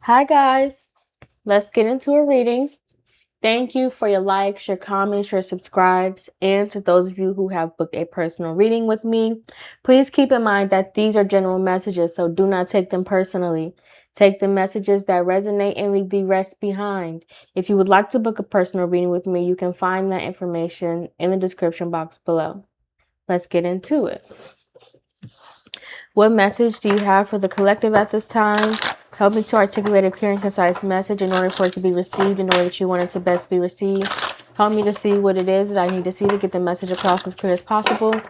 Hi guys, let's get into a reading. Thank you for your likes, your comments, your subscribes, and to those of you who have booked a personal reading with me, please keep in mind that these are general messages, so do not take them personally. Take the messages that resonate and leave the rest behind. If you would like to book a personal reading with me, you can find that information in the description box below. Let's get into it. What message do you have for the collective at this time? Help me to articulate a clear and concise message in order for it to be received in the way that you want it to best be received. Help me to see what it is that I need to see to get the message across as clear as possible.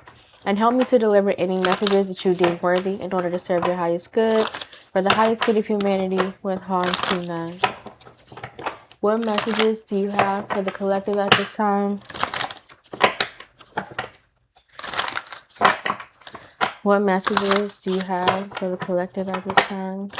And help me to deliver any messages that you deem worthy in order to serve your highest good, for the highest good of humanity, with harm to none. What messages do you have for the collective at this time? What messages do you have for the collective at this time?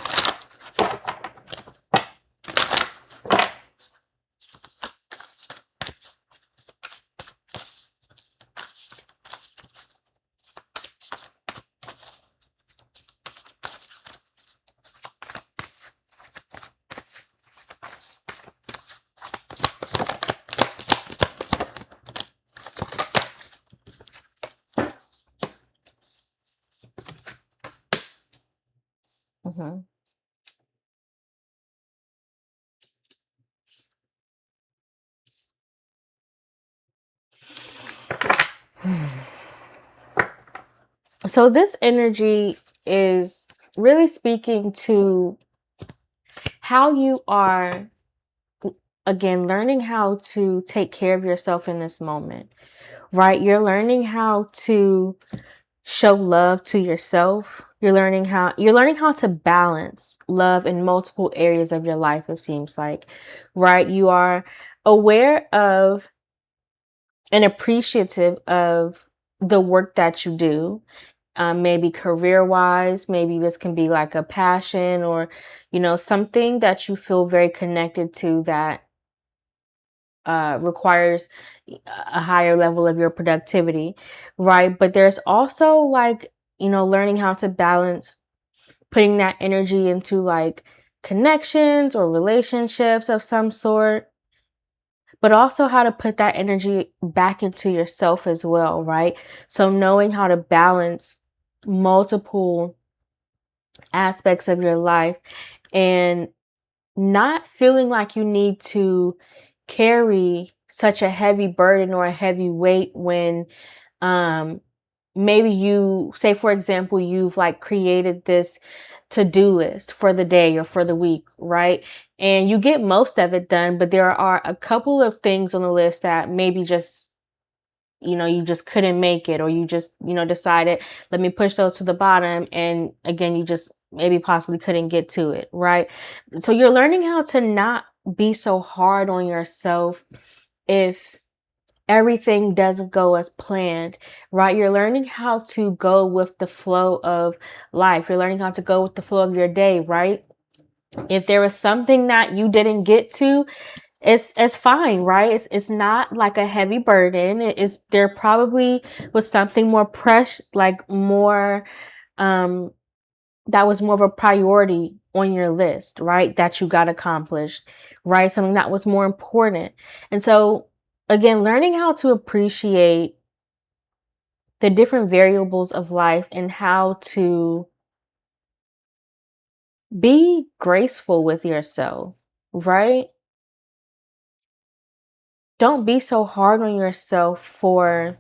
Mm-hmm. So this energy is really speaking to how you are, again, learning how to take care of yourself in this moment, right? You're learning how to show love to yourself. You're learning how to balance love in multiple areas of your life, it seems like, right? You are aware of and appreciative of the work that you do. Maybe career wise, maybe this can be like a passion or, something that you feel very connected to that requires a higher level of your productivity, right? But there's also like, learning how to balance putting that energy into like connections or relationships of some sort, but also how to put that energy back into yourself as well, right? So knowing how to balance multiple aspects of your life and not feeling like you need to carry such a heavy burden or a heavy weight when um maybe you say, for example, you've like created this to-do list for the day or for the week, right? And you get most of it done, but there are a couple of things on the list that maybe just you just couldn't make it, or you just decided, let me push those to the bottom, and again you just maybe possibly couldn't get to it, right? So you're learning how to not be so hard on yourself if everything doesn't go as planned, right? You're learning how to go with the flow of life. You're learning how to go with the flow of your day, right? If there was something that you didn't get to, it's fine, right? It's not like a heavy burden. It is, there probably was something more like more that was more of a priority on your list, right? That you got accomplished, right? Something that was more important. And so again, learning how to appreciate the different variables of life and how to be graceful with yourself, right? Don't be so hard on yourself for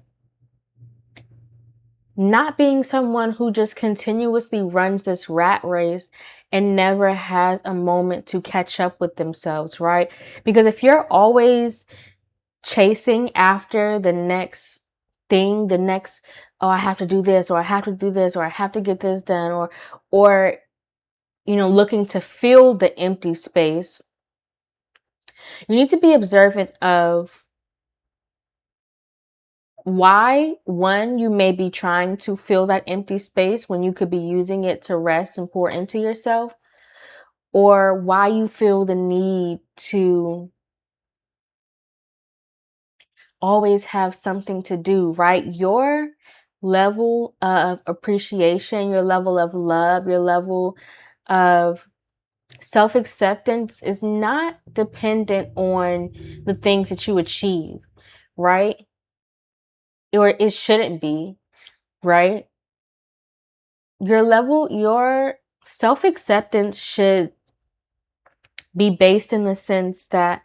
not being someone who just continuously runs this rat race and never has a moment to catch up with themselves, right? Because if you're always chasing after the next thing, the next, oh, I have to do this, or I have to do this, or I have to get this done, or looking to fill the empty space, you need to be observant of why, one, you may be trying to fill that empty space when you could be using it to rest and pour into yourself, or why you feel the need to always have something to do, right? Your level of appreciation, your level of love, your level of Self-acceptance is not dependent on the things that you achieve, right? Or it shouldn't be, right? Your self-acceptance should be based in the sense that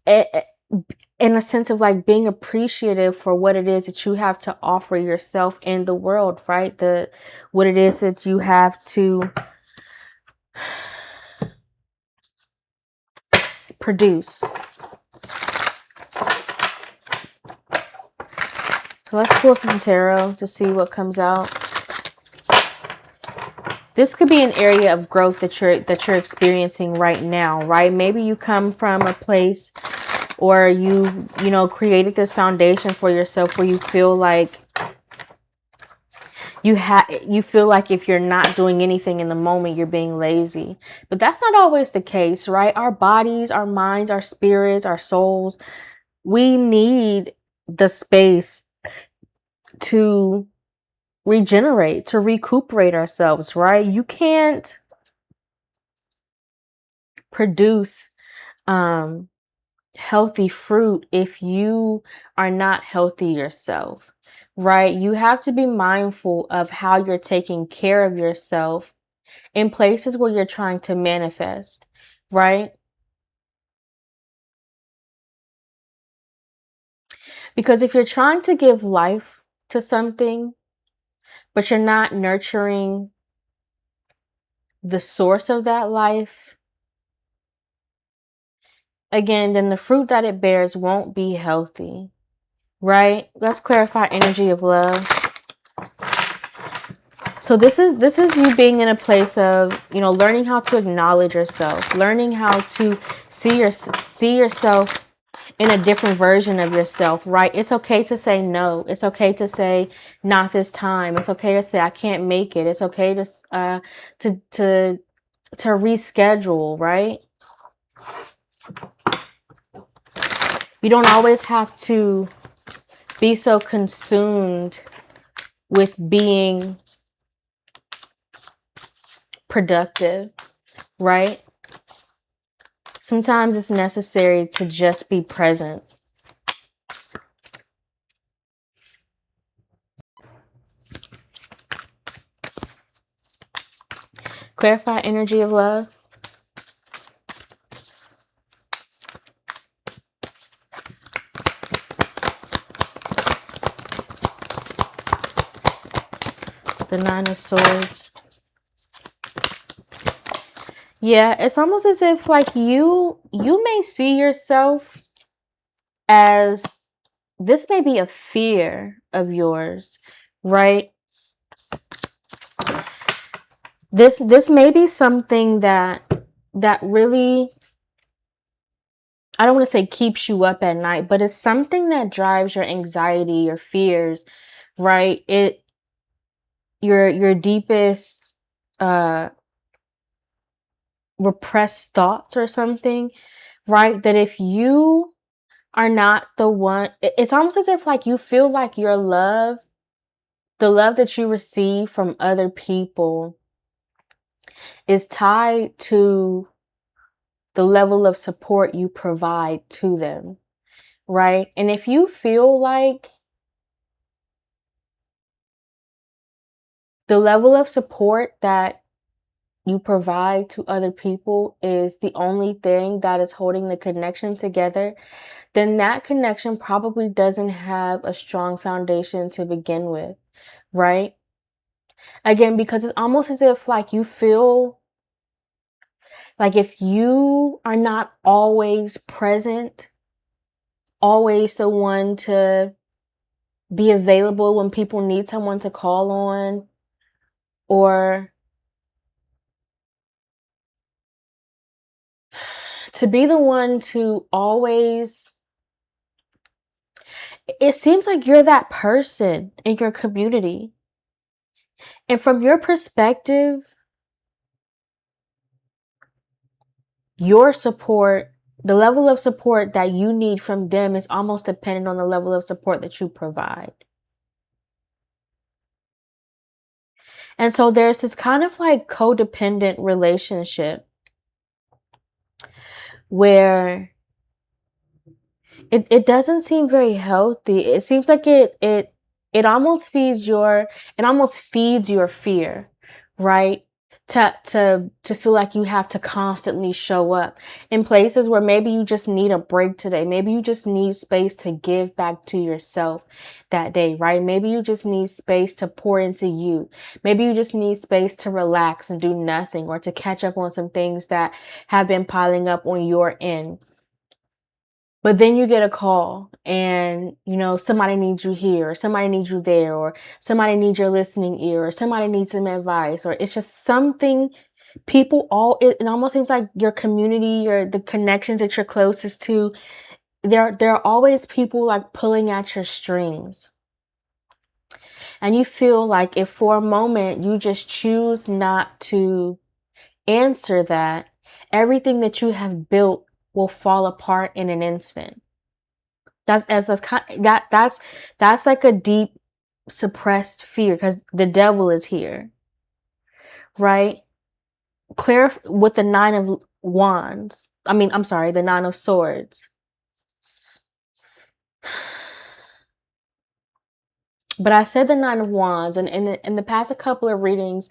in a sense of like being appreciative for what it is that you have to offer yourself in the world, right? What it is that you have to produce. So let's pull some tarot to see what comes out. This could be an area of growth that you're experiencing right now, right? Maybe you come from a place, or you've, created this foundation for yourself where you feel like you feel like if you're not doing anything in the moment, you're being lazy. But that's not always the case, right? Our bodies, our minds, our spirits, our souls, we need the space to regenerate, to recuperate ourselves, right? You can't produce healthy fruit if you are not healthy yourself, right? You have to be mindful of how you're taking care of yourself in places where you're trying to manifest, right? Because if you're trying to give life to something, but you're not nurturing the source of that life, again, then the fruit that it bears won't be healthy, right? Let's clarify energy of love. So this is you being in a place of, learning how to acknowledge yourself, learning how to see yourself in a different version of yourself, right? It's okay to say no. It's okay to say not this time. It's okay to say I can't make it. It's okay to reschedule, right? You don't always have to be so consumed with being productive, right? Sometimes it's necessary to just be present. Clarify energy of love. The Nine of Swords. Yeah, it's almost as if like you may see yourself as, this may be a fear of yours, right? This may be something that really, I don't want to say keeps you up at night, but it's something that drives your anxiety, your fears, right? Your deepest repressed thoughts or something, right? That if you are not the one, it's almost as if like you feel like your love, the love that you receive from other people, is tied to the level of support you provide to them, right? And if you feel like the level of support that you provide to other people is the only thing that is holding the connection together, then that connection probably doesn't have a strong foundation to begin with, right? Again, because it's almost as if like you feel like if you are not always present, always the one to be available when people need someone to call on, or to be the one to always, it seems like you're that person in your community. And from your perspective, your support, the level of support that you need from them is almost dependent on the level of support that you provide. And so there's this kind of like codependent relationship where it doesn't seem very healthy. It seems like it almost feeds your fear, right? To feel like you have to constantly show up in places where maybe you just need a break today. Maybe you just need space to give back to yourself that day, right? Maybe you just need space to pour into you. Maybe you just need space to relax and do nothing, or to catch up on some things that have been piling up on your end. But then you get a call and, somebody needs you here, or somebody needs you there, or somebody needs your listening ear, or somebody needs some advice, or it's just something it almost seems like your community or the connections that you're closest to, there are always people like pulling at your strings. And you feel like if for a moment you just choose not to answer that, everything that you have built will fall apart in an instant. That's like a deep suppressed fear, because the devil is here, right? Clear with the Nine of Wands. I'm sorry, the Nine of Swords. But I said the Nine of Wands, and in the past couple of readings,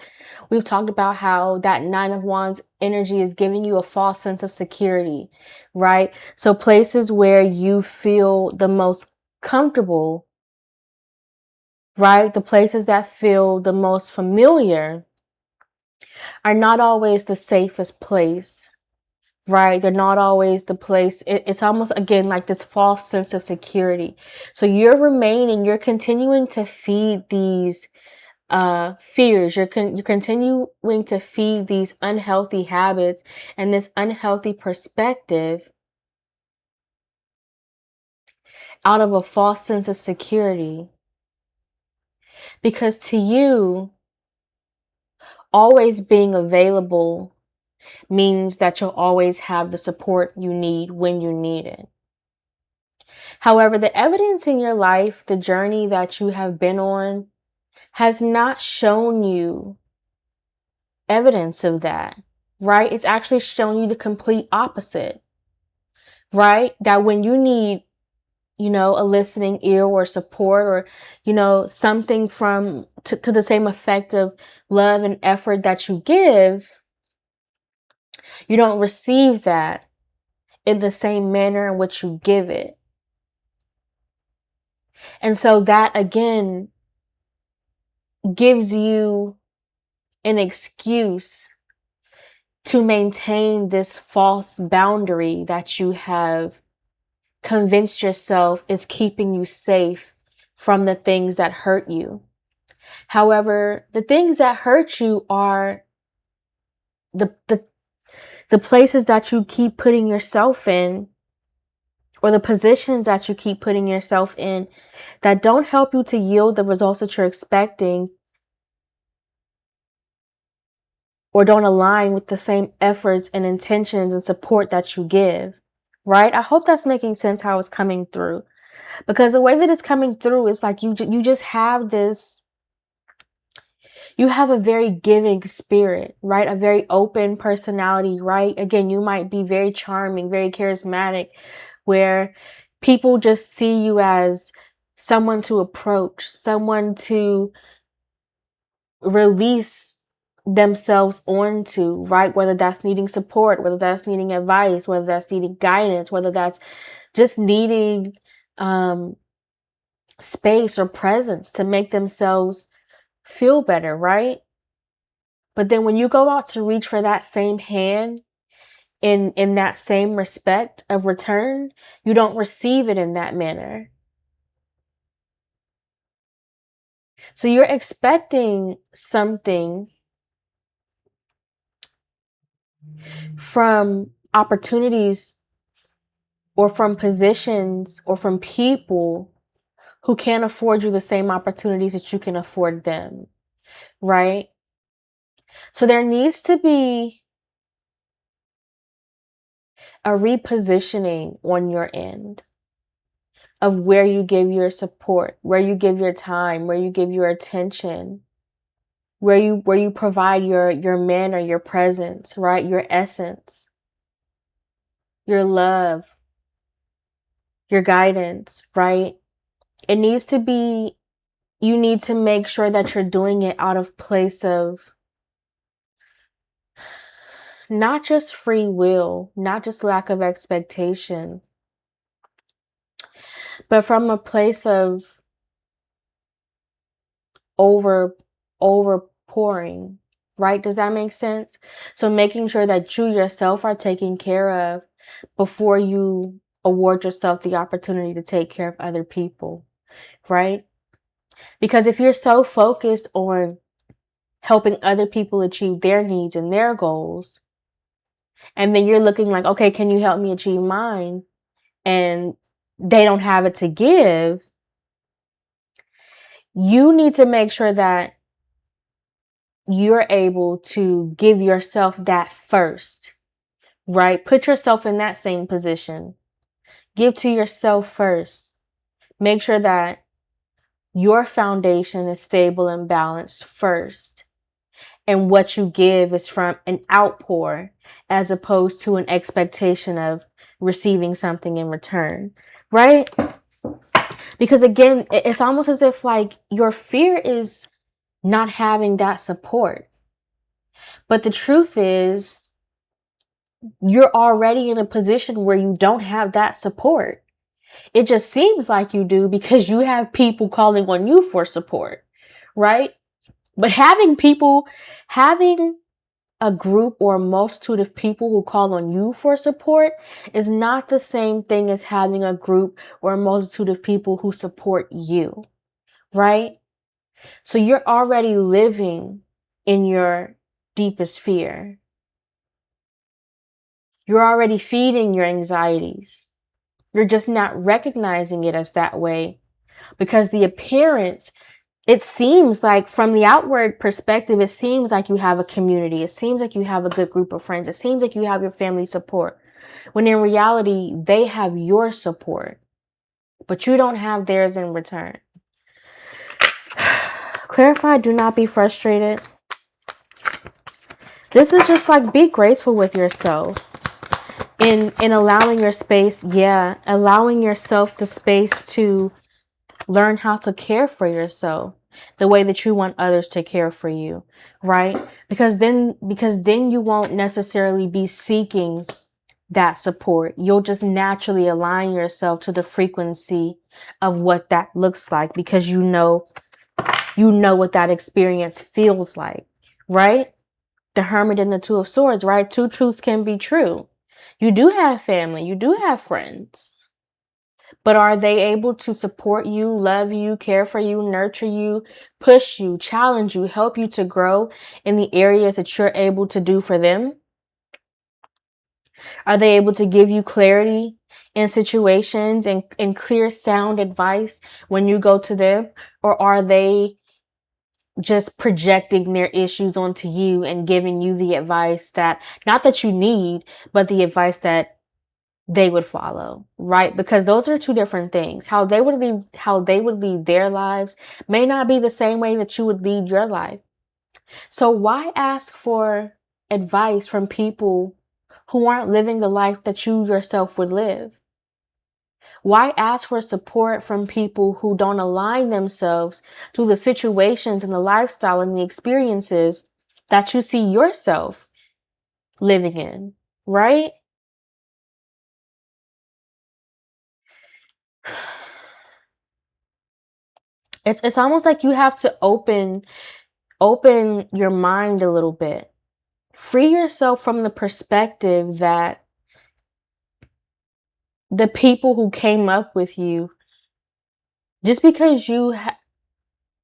we've talked about how that Nine of Wands energy is giving you a false sense of security, right? So places where you feel the most comfortable, right? The places that feel the most familiar are not always the safest place, right? They're not always the place. It's almost, again, like this false sense of security. So you're continuing to feed these fears. You're continuing to feed these unhealthy habits and this unhealthy perspective out of a false sense of security. Because to you, always being available means that you'll always have the support you need when you need it. However, the evidence in your life, the journey that you have been on, has not shown you evidence of that, right? It's actually shown you the complete opposite, right? That when you need, a listening ear or support, or, something to the same effect of love and effort that you give, you don't receive that in the same manner in which you give it. And so that, again, gives you an excuse to maintain this false boundary that you have convinced yourself is keeping you safe from the things that hurt you. However, the things that hurt you are the places that you keep putting yourself in, or the positions that you keep putting yourself in, that don't help you to yield the results that you're expecting, or don't align with the same efforts and intentions and support that you give, right? I hope that's making sense how it's coming through. Because the way that it's coming through is like you just have this, you have a very giving spirit, right? A very open personality, right? Again, you might be very charming, very charismatic, where people just see you as someone to approach, someone to release themselves onto, right? Whether that's needing support, whether that's needing advice, whether that's needing guidance, whether that's just needing space or presence to make themselves feel better, right? But then when you go out to reach for that same hand in that same respect of return, you don't receive it in that manner. So you're expecting something from opportunities or from positions or from people who can't afford you the same opportunities that you can afford them, right? So there needs to be a repositioning on your end of where you give your support, where you give your time, where you give your attention. where you provide your manner, your presence, right? Your essence, your love, your guidance, right? It needs to be, you need to make sure that you're doing it out of place of not just free will, not just lack of expectation, but from a place of over pouring, right? Does that make sense? So making sure that you yourself are taken care of before you award yourself the opportunity to take care of other people, right? Because if you're so focused on helping other people achieve their needs and their goals, and then you're looking like, okay, can you help me achieve mine? And they don't have it to give, you need to make sure that you're able to give yourself that first, right? Put yourself in that same position. Give to yourself first. Make sure that your foundation is stable and balanced first. And what you give is from an outpour as opposed to an expectation of receiving something in return, right? Because again, it's almost as if like your fear is not having that support. But the truth is, you're already in a position where you don't have that support. It just seems like you do because you have people calling on you for support, right? But having a group or a multitude of people who call on you for support is not the same thing as having a group or a multitude of people who support you, right? So you're already living in your deepest fear. You're already feeding your anxieties. You're just not recognizing it as that way because the appearance, it seems like from the outward perspective, it seems like you have a community. It seems like you have a good group of friends. It seems like you have your family support. When in reality, they have your support, but you don't have theirs in return. Clarify, do not be frustrated. This is just like be graceful with yourself. In allowing your space, allowing yourself the space to learn how to care for yourself the way that you want others to care for you, right? Because then you won't necessarily be seeking that support. You'll just naturally align yourself to the frequency of what that looks like because you know what that experience feels like, right? The Hermit and the Two of Swords, right? Two truths can be true. You do have family, you do have friends. But are they able to support you, love you, care for you, nurture you, push you, challenge you, help you to grow in the areas that you're able to do for them? Are they able to give you clarity in situations and clear sound advice when you go to them? Or are they just projecting their issues onto you and giving you the advice that, not that you need, but the advice that they would follow, right? Because those are two different things. How they would lead their lives may not be the same way that you would lead your life. So why ask for advice from people who aren't living the life that you yourself would live? Why ask for support from people who don't align themselves to the situations and the lifestyle and the experiences that you see yourself living in, right? It's almost like you have to open your mind a little bit. Free yourself from the perspective that the people who came up with you, just because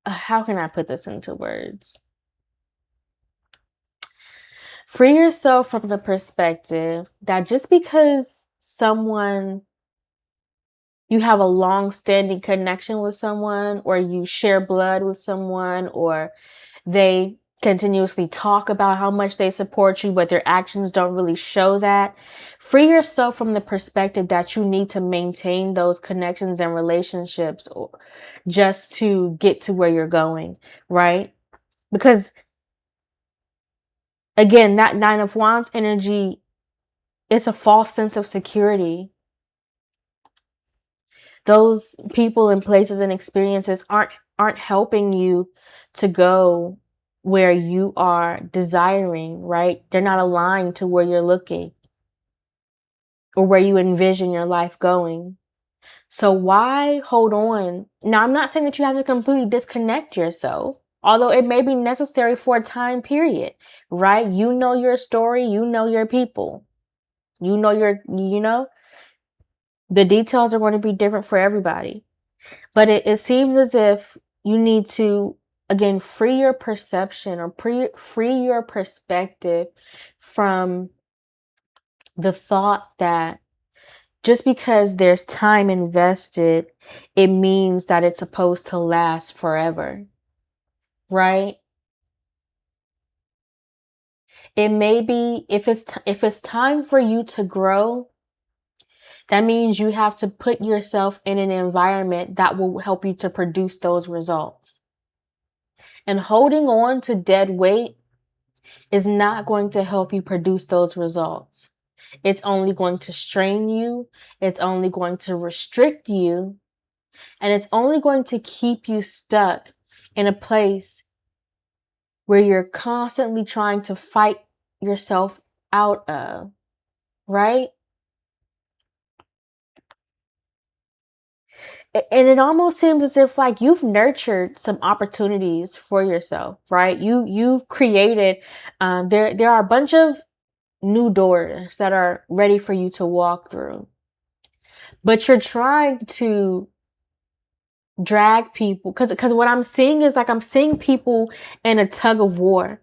how can I put this into words? Free yourself from the perspective that just because you have a long-standing connection with someone, or you share blood with someone, or they continuously talk about how much they support you, but their actions don't really show that. Free yourself from the perspective that you need to maintain those connections and relationships just to get to where you're going, right? Because Again, that Nine of Wands energy, it's a false sense of security. Those people and places and experiences aren't helping you to go where you are desiring, right? They're not aligned to where you're looking or where you envision your life going. So why hold on? Now, I'm not saying that you have to completely disconnect yourself, although it may be necessary for a time period, right? You know your story, you know your people, the details are going to be different for everybody. But it seems as if you need to, again, free your perception or free your perspective from the thought that just because there's time invested, it means that it's supposed to last forever, right? It may be, if it's time for you to grow, that means you have to put yourself in an environment that will help you to produce those results. And holding on to dead weight is not going to help you produce those results. It's only going to strain you, it's only going to restrict you, and it's only going to keep you stuck in a place where you're constantly trying to fight yourself out of, right? And it almost seems as if like you've nurtured some opportunities for yourself, right? You've created there are a bunch of new doors that are ready for you to walk through. But you're trying to drag people because what I'm seeing is like I'm seeing people in a tug of war,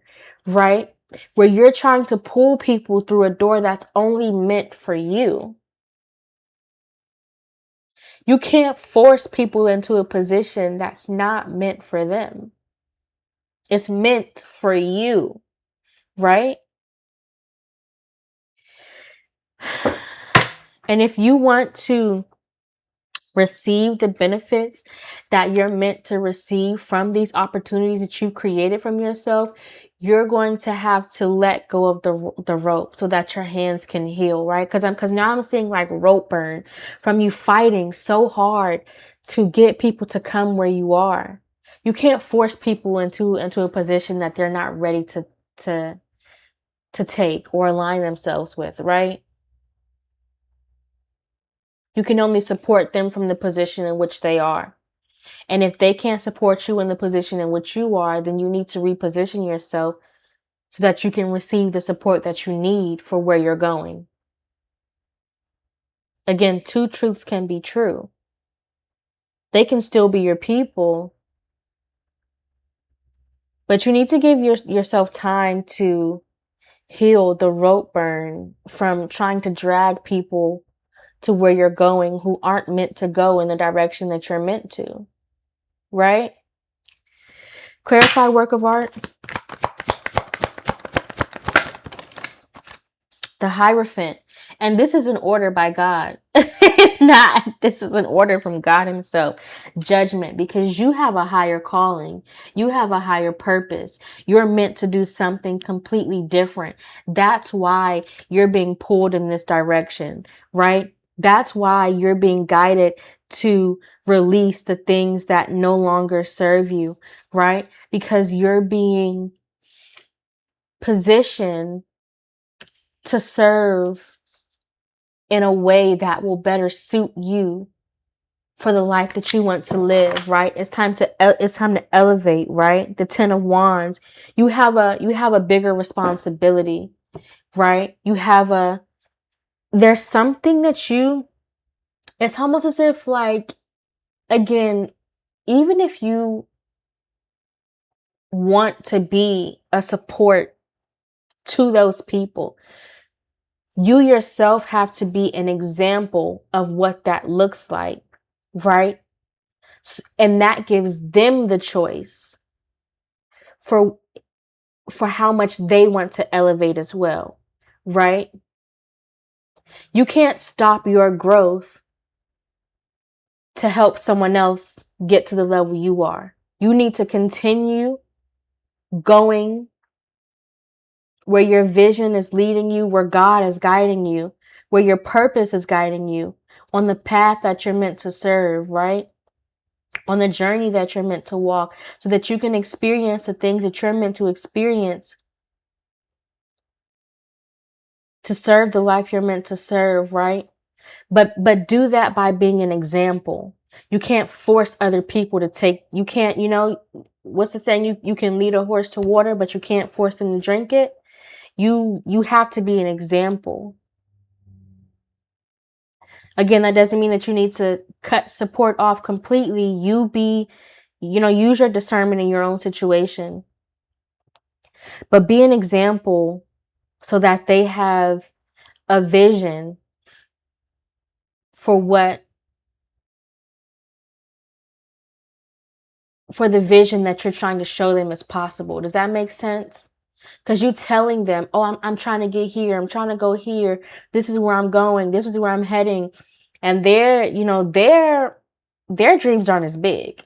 right? Where you're trying to pull people through a door that's only meant for you. You can't force people into a position that's not meant for them. It's meant for you, right? And if you want to receive the benefits that you're meant to receive from these opportunities that you created from yourself, you're going to have to let go of the rope so that your hands can heal, right? Because now I'm seeing like rope burn from you fighting so hard to get people to come where you are. You can't force people into a position that they're not ready to to take or align themselves with, right? You can only support them from the position in which they are. And if they can't support you in the position in which you are, then you need to reposition yourself so that you can receive the support that you need for where you're going. Again, two truths can be true. They can still be your people, but you need to give yourself time to heal the rope burn from trying to drag people to where you're going who aren't meant to go in the direction that you're meant to, right? Clarify work of art. The Hierophant. And this is an order by God. It's not. This is an order from God Himself. Judgment, because you have a higher calling. You have a higher purpose. You're meant to do something completely different. That's why you're being pulled in this direction, right? That's why you're being guided to release the things that no longer serve you, right? Because you're being positioned to serve in a way that will better suit you for the life that you want to live, right? It's time to elevate, right? The 10 of Wands. You have a bigger responsibility, right? There's something that it's almost as if like, again, even if you want to be a support to those people, you yourself have to be an example of what that looks like, right? And that gives them the choice for how much they want to elevate as well, right? You can't stop your growth to help someone else get to the level you are. You need to continue going where your vision is leading you, where God is guiding you, where your purpose is guiding you on the path that you're meant to serve, right? On the journey that you're meant to walk, so that you can experience the things that you're meant to experience to serve the life you're meant to serve, right? But do that by being an example. You can't force other people to take, you can't, what's the saying? You can lead a horse to water, but you can't force them to drink it. You have to be an example. Again, that doesn't mean that you need to cut support off completely. Use your discernment in your own situation. But be an example so that they have a vision for the vision that you're trying to show them is possible. Does that make sense? Because you telling them, oh, I'm trying to get here. I'm trying to go here. This is where I'm going. This is where I'm heading. And their dreams aren't as big,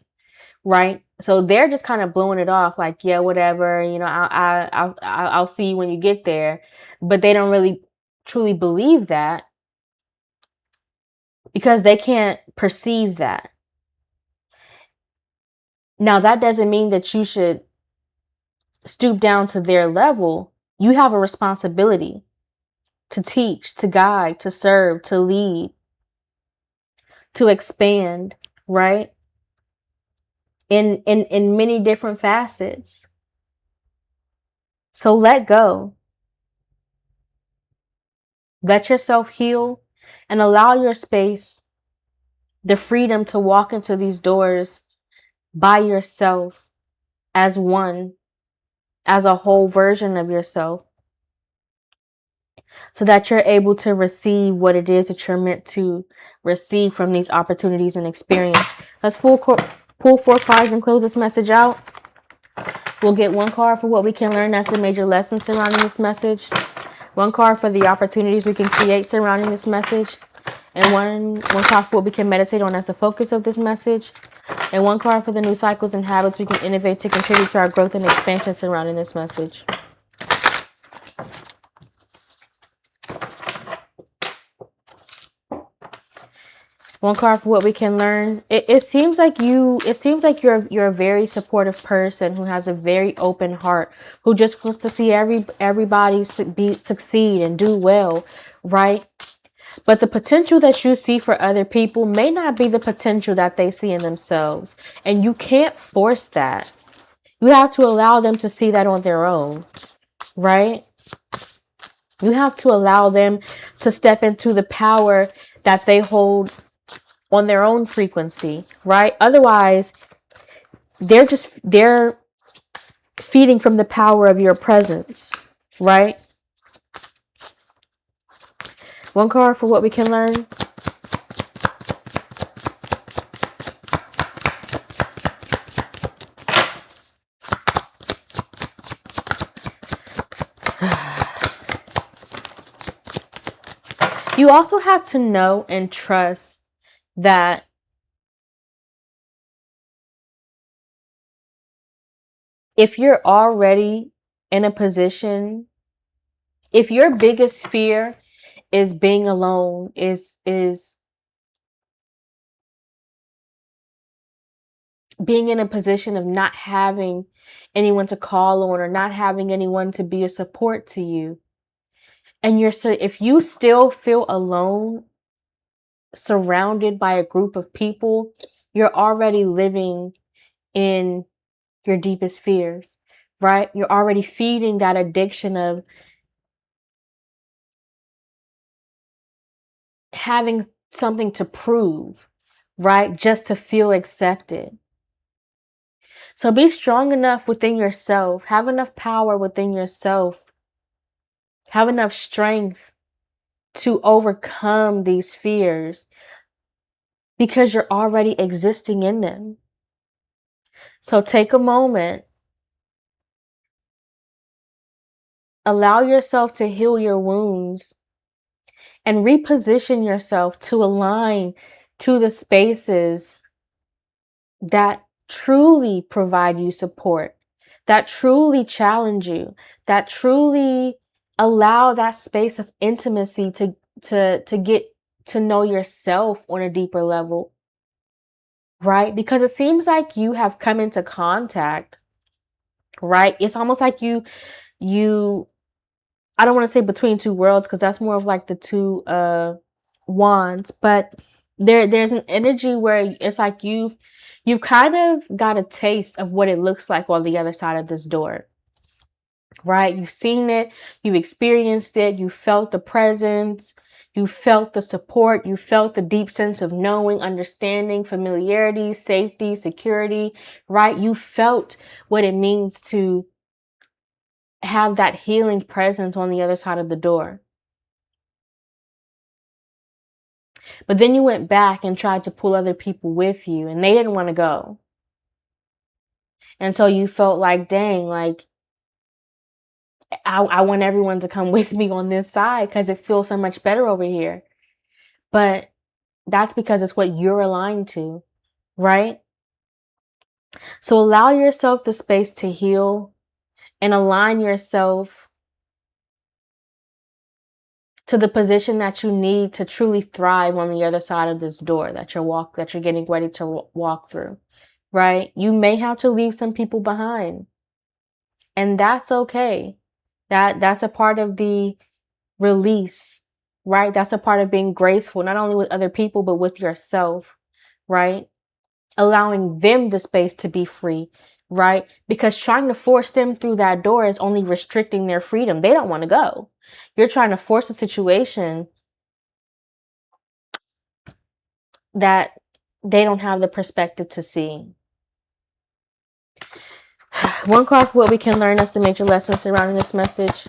right? So they're just kind of blowing it off like, yeah, whatever, I'll see you when you get there. But they don't really truly believe that because they can't perceive that. Now, that doesn't mean that you should stoop down to their level. You have a responsibility to teach, to guide, to serve, to lead, to expand, right? In many different facets. So let go. Let yourself heal and allow your space the freedom to walk into these doors by yourself as one, as a whole version of yourself, so that you're able to receive what it is that you're meant to receive from these opportunities and experience. Let's pull 4 cards and close this message out. We'll get 1 card for what we can learn. That's the major lesson surrounding this message. 1 card for the opportunities we can create surrounding this message. And one card for what we can meditate on as the focus of this message. And 1 card for the new cycles and habits we can innovate to contribute to our growth and expansion surrounding this message. One card for what we can learn. It seems like you're a very supportive person who has a very open heart, who just wants to see everybody succeed and do well, right? But the potential that you see for other people may not be the potential that they see in themselves. And you can't force that. You have to allow them to see that on their own, right? You have to allow them to step into the power that they hold on their own frequency, right? Otherwise, they're feeding from the power of your presence, right? 1 card for what we can learn. You also have to know and trust that if you're already in a position, if your biggest fear is being alone, is being in a position of not having anyone to call on or not having anyone to be a support to you, and if you still feel alone surrounded by a group of people, you're already living in your deepest fears, right? You're already feeding that addiction of having something to prove, right? Just to feel accepted. So be strong enough within yourself, have enough power within yourself, have enough strength to overcome these fears because you're already existing in them. So take a moment, allow yourself to heal your wounds and reposition yourself to align to the spaces that truly provide you support, that truly challenge you, that truly allow that space of intimacy to get to know yourself on a deeper level, right? Because it seems like you have come into contact, right? It's almost like you I don't want to say between two worlds because that's more of like the two wands, but there's an energy where it's like you've kind of got a taste of what it looks like on the other side of this door. Right? You've seen it, you've experienced it, you felt the presence, you felt the support, you felt the deep sense of knowing, understanding, familiarity, safety, security, right? You felt what it means to have that healing presence on the other side of the door. But then you went back and tried to pull other people with you, and they didn't want to go. And so you felt like, dang, like, I want everyone to come with me on this side because it feels so much better over here. But that's because it's what you're aligned to, right? So allow yourself the space to heal and align yourself to the position that you need to truly thrive on the other side of this door that you're getting ready to walk through, right? You may have to leave some people behind, and that's okay. That's a part of the release, right? That's a part of being graceful, not only with other people but with yourself, right? Allowing them the space to be free, right? Because trying to force them through that door is only restricting their freedom. They don't want to go. You're trying to force a situation that they don't have the perspective to see. One card for what we can learn as the major lesson surrounding this message.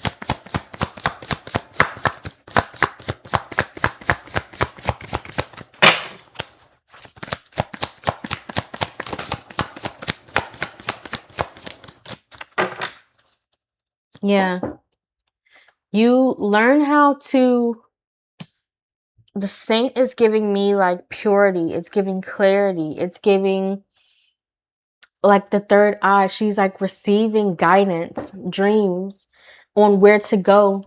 Yeah. You learn how to. The saint is giving me like purity. It's giving clarity. It's giving like the third eye. She's like receiving guidance, dreams on where to go.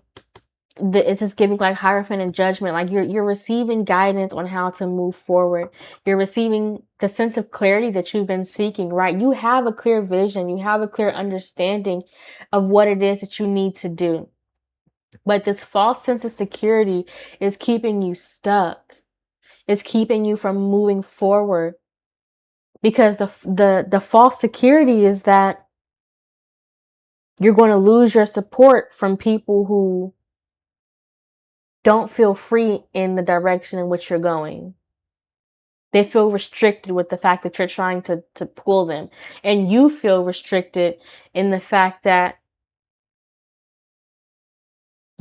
It's just giving like Hierophant and Judgment. Like you're receiving guidance on how to move forward. You're receiving the sense of clarity that you've been seeking, right? You have a clear vision. You have a clear understanding of what it is that you need to do. But this false sense of security is keeping you stuck. It's keeping you from moving forward. Because the false security is that you're going to lose your support from people who don't feel free in the direction in which you're going. They feel restricted with the fact that you're trying to pull them. And you feel restricted in the fact that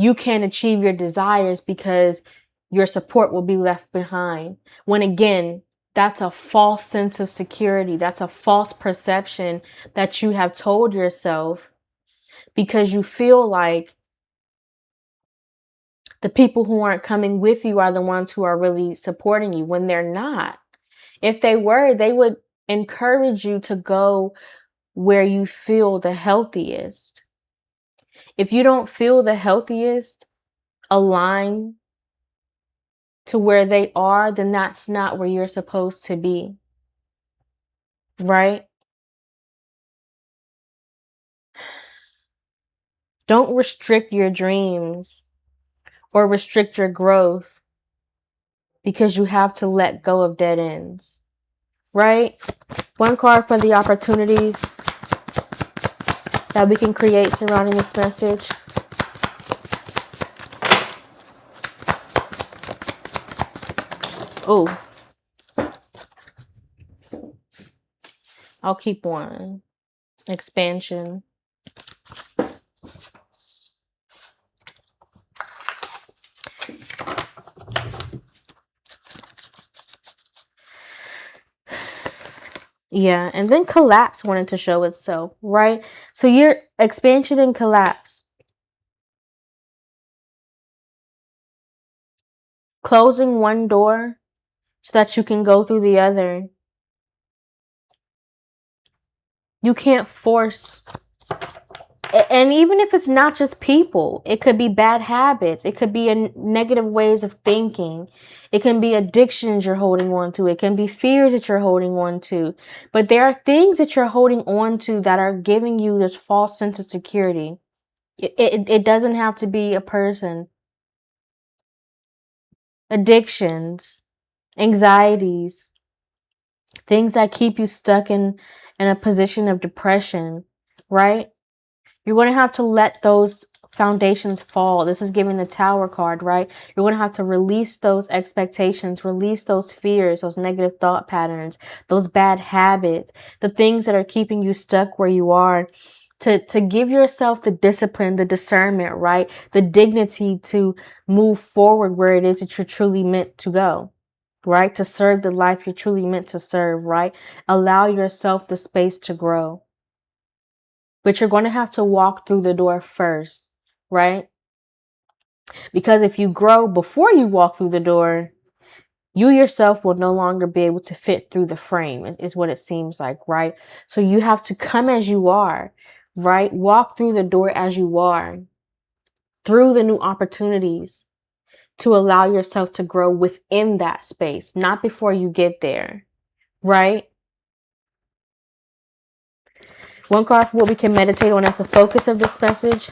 you can't achieve your desires because your support will be left behind. When again, that's a false sense of security. That's a false perception that you have told yourself because you feel like the people who aren't coming with you are the ones who are really supporting you when they're not. If they were, they would encourage you to go where you feel the healthiest. If you don't feel the healthiest, align to where they are, then that's not where you're supposed to be. Right? Don't restrict your dreams or restrict your growth because you have to let go of dead ends. Right? One card for the opportunities that we can create surrounding this message. Oh, I'll keep one. Expansion. Yeah, and then collapse wanted to show itself, right? So your expansion and collapse. Closing one door so that you can go through the other. You can't force And even if it's not just people, it could be bad habits. It could be negative ways of thinking. It can be addictions you're holding on to. It can be fears that you're holding on to. But there are things that you're holding on to that are giving you this false sense of security. It doesn't have to be a person. Addictions, anxieties, things that keep you stuck in a position of depression, right? You're going to have to let those foundations fall. This is giving the Tower card, right? You're going to have to release those expectations, release those fears, those negative thought patterns, those bad habits, the things that are keeping you stuck where you are. To give yourself the discipline, the discernment, right? The dignity to move forward where it is that you're truly meant to go, right? To serve the life you're truly meant to serve, right? Allow yourself the space to grow. But you're going to have to walk through the door first, right? Because if you grow before you walk through the door, you yourself will no longer be able to fit through the frame, is what it seems like, right? So you have to come as you are, right? Walk through the door as you are, through the new opportunities to allow yourself to grow within that space, not before you get there, right? One card for what we can meditate on as the focus of this message.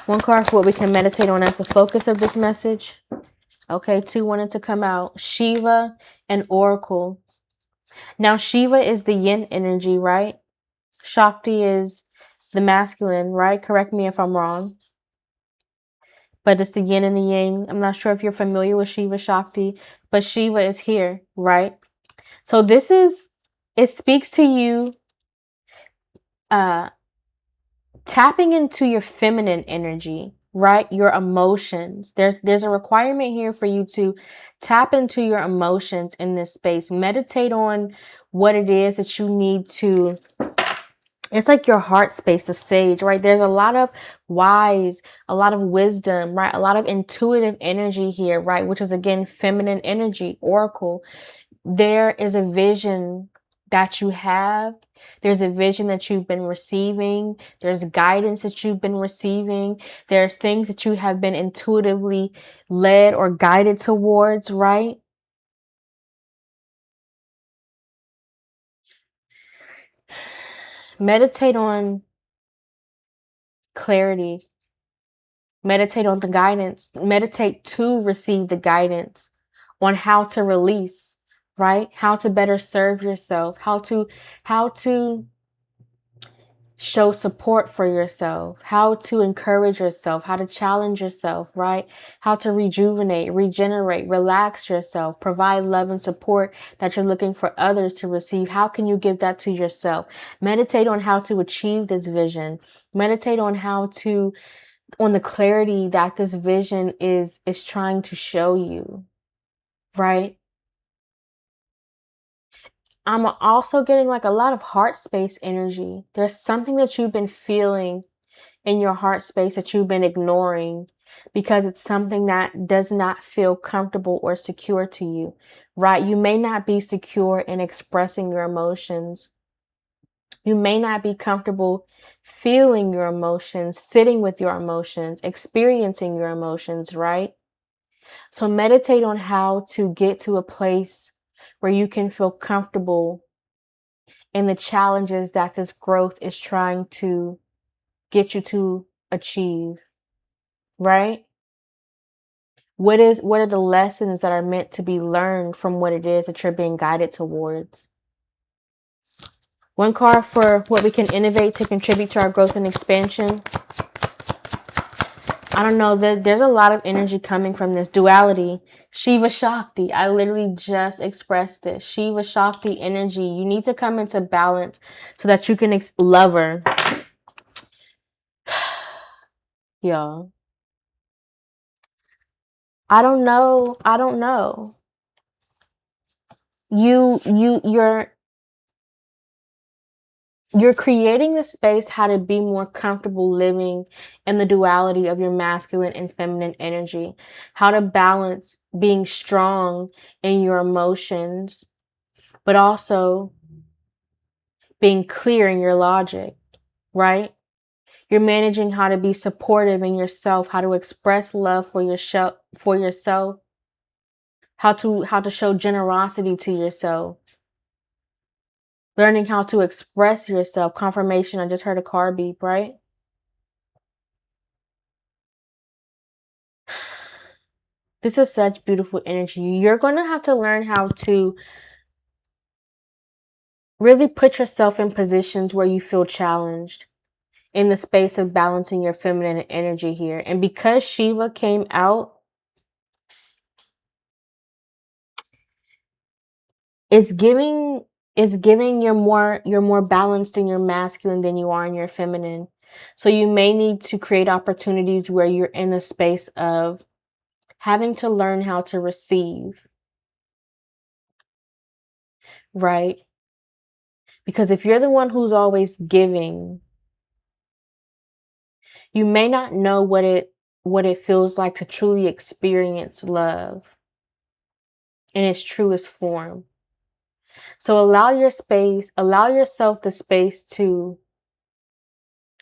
One card for what we can meditate on as the focus of this message. Okay, 2 wanted to come out. Shiva and Oracle. Now, Shiva is the yin energy, right? Shakti is the masculine, right? Correct me if I'm wrong. But it's the yin and the yang. I'm not sure if you're familiar with Shiva Shakti, but Shiva is here, right? So it speaks to you tapping into your feminine energy, right? Your emotions. There's a requirement here for you to tap into your emotions in this space. Meditate on what it is that you need to. It's like your heart space, the sage, right? There's a lot of wise, a lot of wisdom, right? A lot of intuitive energy here, right? Which is again feminine energy, oracle. There is a vision that you have. There's a vision that you've been receiving. There's guidance that you've been receiving. There's things that you have been intuitively led or guided towards, right? Meditate on clarity. Meditate on the guidance. Meditate to receive the guidance on how to release, right? How to better serve yourself, how to show support for yourself, how to encourage yourself, how to challenge yourself, right? How to rejuvenate, regenerate, relax yourself, provide love and support that you're looking for others to receive. How can you give that to yourself? Meditate on how to achieve this vision. Meditate on on the clarity that this vision is trying to show you, right? I'm also getting like a lot of heart space energy. There's something that you've been feeling in your heart space that you've been ignoring because it's something that does not feel comfortable or secure to you, right? You may not be secure in expressing your emotions. You may not be comfortable feeling your emotions, sitting with your emotions, experiencing your emotions, right? So meditate on how to get to a place where you can feel comfortable in the challenges that this growth is trying to get you to achieve, right? What are the lessons that are meant to be learned from what it is that you're being guided towards? One card for what we can innovate to contribute to our growth and expansion. I don't know, there's a lot of energy coming from this duality. Shiva Shakti. I literally just expressed this. Shiva Shakti energy. You need to come into balance so that you can love her. Y'all. I don't know. I don't know. You're creating the space how to be more comfortable living in the duality of your masculine and feminine energy, how to balance being strong in your emotions, but also being clear in your logic, right? You're managing how to be supportive in yourself, how to express love for yourself, how to show generosity to yourself. Learning how to express yourself. Confirmation, I just heard a car beep, right? This is such beautiful energy. You're going to have to learn how to really put yourself in positions where you feel challenged in the space of balancing your feminine energy here. And because Shiva came out, it's giving you're more balanced in your masculine than you are in your feminine. So you may need to create opportunities where you're in the space of having to learn how to receive, right? Because if you're the one who's always giving, you may not know what it feels like to truly experience love in its truest form. So allow yourself the space to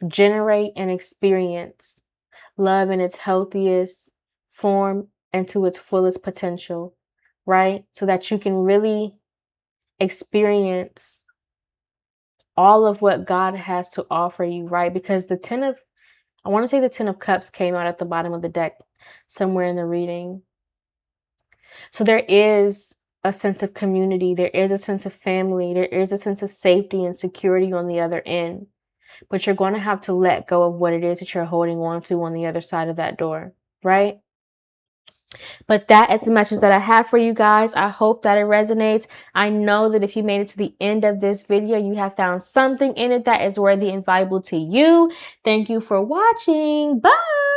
generate and experience love in its healthiest form and to its fullest potential, right? So that you can really experience all of what God has to offer you, right? Because I want to say the 10 of Cups came out at the bottom of the deck somewhere in the reading. So there is a sense of community, there is a sense of family, there is a sense of safety and security on the other end. But you're going to have to let go of what it is that you're holding on to on the other side of that door, right? But that is the message that I have for you guys. I hope that it resonates. I know that if you made it to the end of this video, you have found something in it that is worthy and valuable to you. Thank you for watching. Bye.